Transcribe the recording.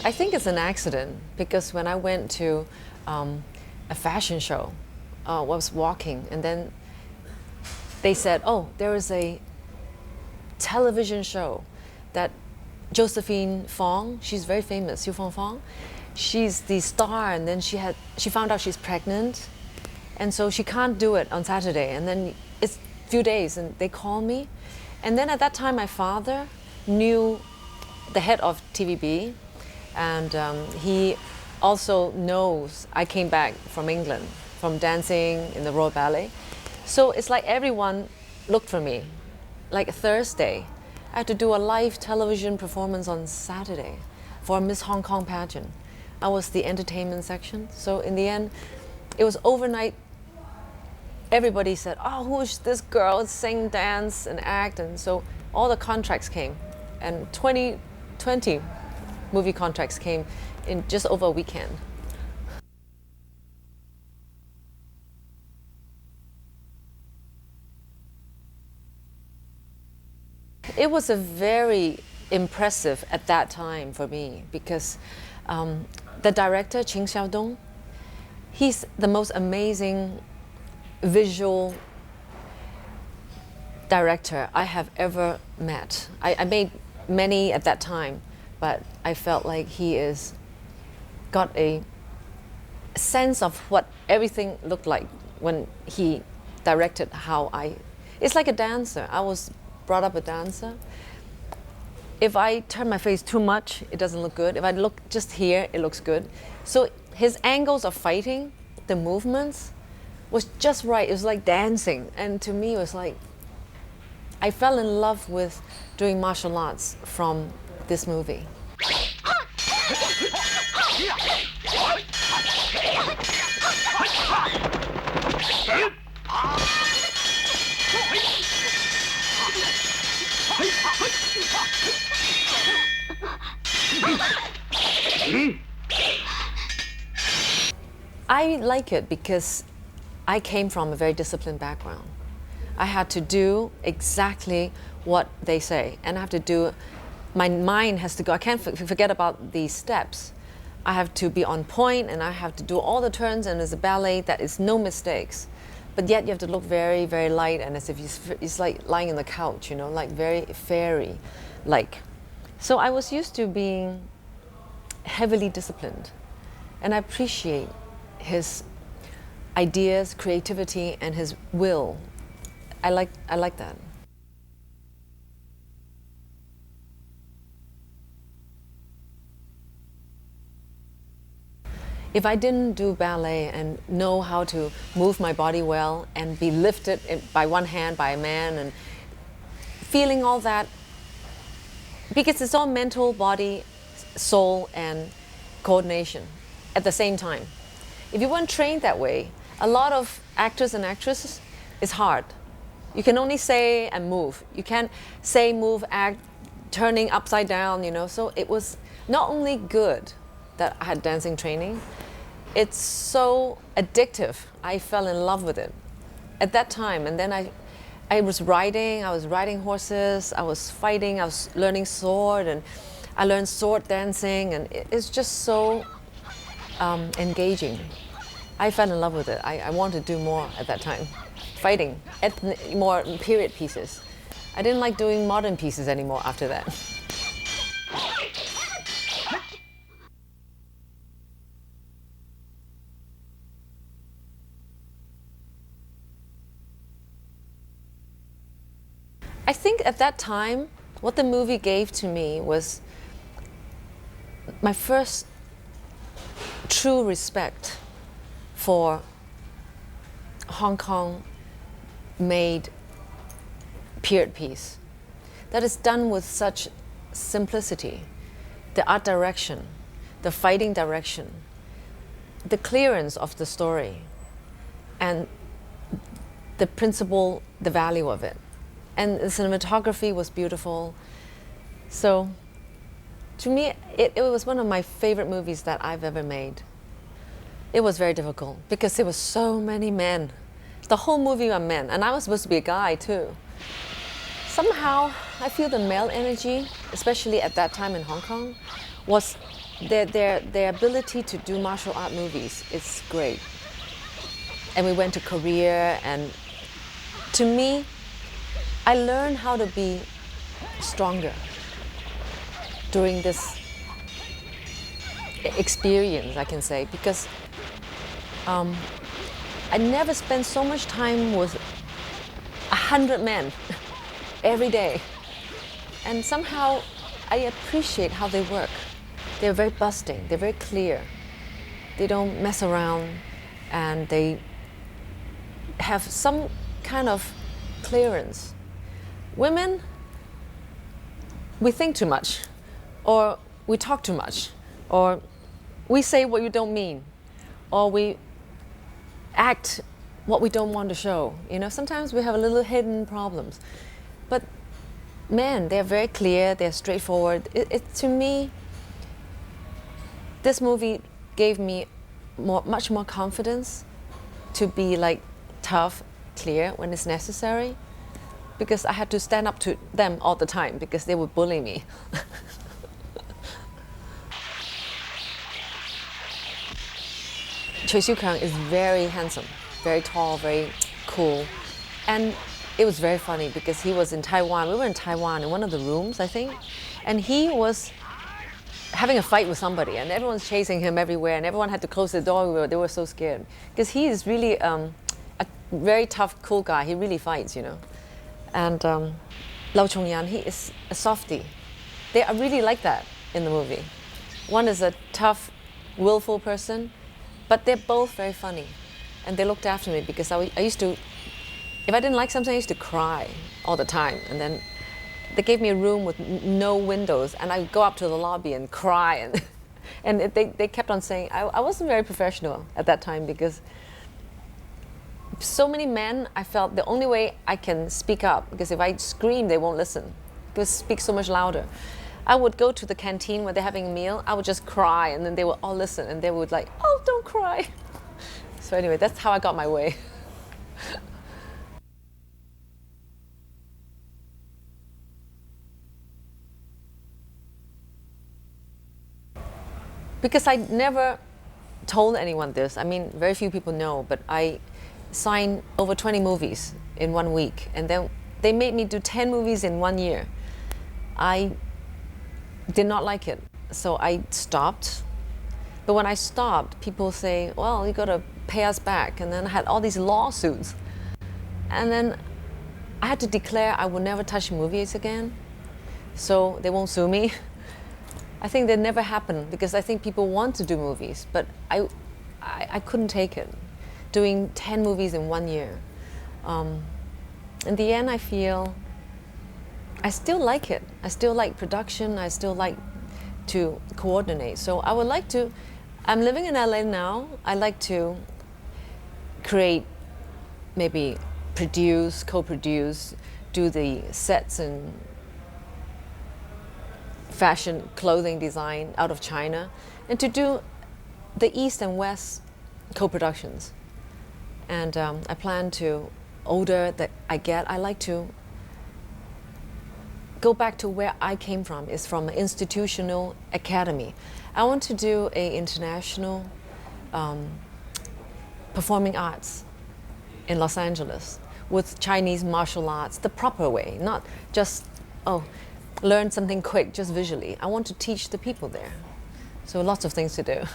I think it's an accident because when I went to a fashion show, I was walking and then they said, oh, there is a television show that Josephine Fong, she's very famous, Xiu Fong Fong, she's the star, and then she found out she's pregnant, and so she can't do it on Saturday, and then it's a few days and they call me. And then at that time my father knew the head of TVB, and he also knows I came back from England from dancing in the Royal Ballet. So it's like everyone looked for me. Like Thursday, I had to do a live television performance on Saturday for a Miss Hong Kong pageant. I was the entertainment section. So in the end, it was overnight. Everybody said, oh, who is this girl? Sing, dance, and act. And so all the contracts came. And 20 movie contracts came in just over a weekend. It was a very impressive at that time for me because the director, Qing Xiaodong, he's the most amazing visual director I have ever met. I made many at that time, but I felt like he is got a sense of what everything looked like when he directed how it's like a dancer. I was brought up a dancer. If I turn my face too much, it doesn't look good. If I look just here, it looks good. So his angles of fighting, the movements, was just right. It was like dancing. And to me, it was like, I fell in love with doing martial arts from this movie. I like it because I came from a very disciplined background. I had to do exactly what they say, and I have to do, my mind has to go, I can't forget about these steps. I have to be on point, and I have to do all the turns, and there's a ballet that is no mistakes. But yet you have to look very, very light, and as if it's like lying on the couch, you know, like very fairy-like. So I was used to being heavily disciplined, and I appreciate his ideas, creativity, and his will. I like that. If I didn't do ballet and know how to move my body well and be lifted by one hand by a man and feeling all that, because it's all mental, body, soul, and coordination at the same time. If you weren't trained that way, a lot of actors and actresses, it's hard. You can only say and move. You can't say, move, act, turning upside down, you know. So it was not only good that I had dancing training, it's so addictive. I fell in love with it at that time. And then I was riding horses, I was fighting, I was learning sword, and I learned sword dancing, and it's just so engaging. I fell in love with it. I wanted to do more at that time. Fighting, more period pieces. I didn't like doing modern pieces anymore after that. I think at that time, what the movie gave to me was my first true respect for Hong Kong made period piece that is done with such simplicity. The art direction, the fighting direction, the clearance of the story, and the principle, the value of it. And the cinematography was beautiful. So to me, it was one of my favorite movies that I've ever made. It was very difficult because there were so many men. The whole movie were men, and I was supposed to be a guy too. Somehow, I feel the male energy, especially at that time in Hong Kong, was their ability to do martial art movies is great. And we went to Korea, and to me, I learned how to be stronger during this experience, I can say, because I never spent so much time with 100 men every day. And somehow I appreciate how they work. They're very busting, they're very clear. They don't mess around, and they have some kind of clearance. Women, we think too much, or we talk too much, or we say what you don't mean, or we act what we don't want to show. You know, sometimes we have a little hidden problems. But men, they're very clear, they're straightforward. To me, this movie gave me much more confidence to be like tough, clear when it's necessary, because I had to stand up to them all the time because they would bully me. Choi Siu-kyung is very handsome, very tall, very cool. And it was very funny because he was in Taiwan. We were in Taiwan in one of the rooms, I think. And he was having a fight with somebody, and everyone's chasing him everywhere, and everyone had to close the door. They were so scared. Because he is really a very tough, cool guy. He really fights, you know. And Lau Chong-yan, he is a softie. They are really like that in the movie. One is a tough, willful person, but they're both very funny. And they looked after me because I used to, if I didn't like something, I used to cry all the time. And then they gave me a room with no windows, and I would go up to the lobby and cry. And they kept on saying, I wasn't very professional at that time because so many men, I felt the only way I can speak up, because if I scream, they won't listen, because speak so much louder. I would go to the canteen where they're having a meal, I would just cry, and then they would all listen, and they would like, oh, don't cry. So anyway, that's how I got my way. Because I never told anyone this. I mean, very few people know, but I signed over 20 movies in 1 week, and then they made me do 10 movies in 1 year. I did not like it, so I stopped. But when I stopped, people say, well, you gotta pay us back. And then I had all these lawsuits. And then I had to declare I would never touch movies again, so they won't sue me. I think that never happened because I think people want to do movies, but I couldn't take it, doing 10 movies in 1 year. In the end, I feel I still like it. I still like production. I still like to coordinate. So I would like to, I'm living in LA now. I like to create, maybe produce, co-produce, do the sets and fashion clothing design out of China, and to do the East and West co-productions. And I plan to, older that I get, I like to go back to where I came from, is from an institutional academy. I want to do an international performing arts in Los Angeles with Chinese martial arts the proper way, not just, learn something quick, just visually. I want to teach the people there. So lots of things to do.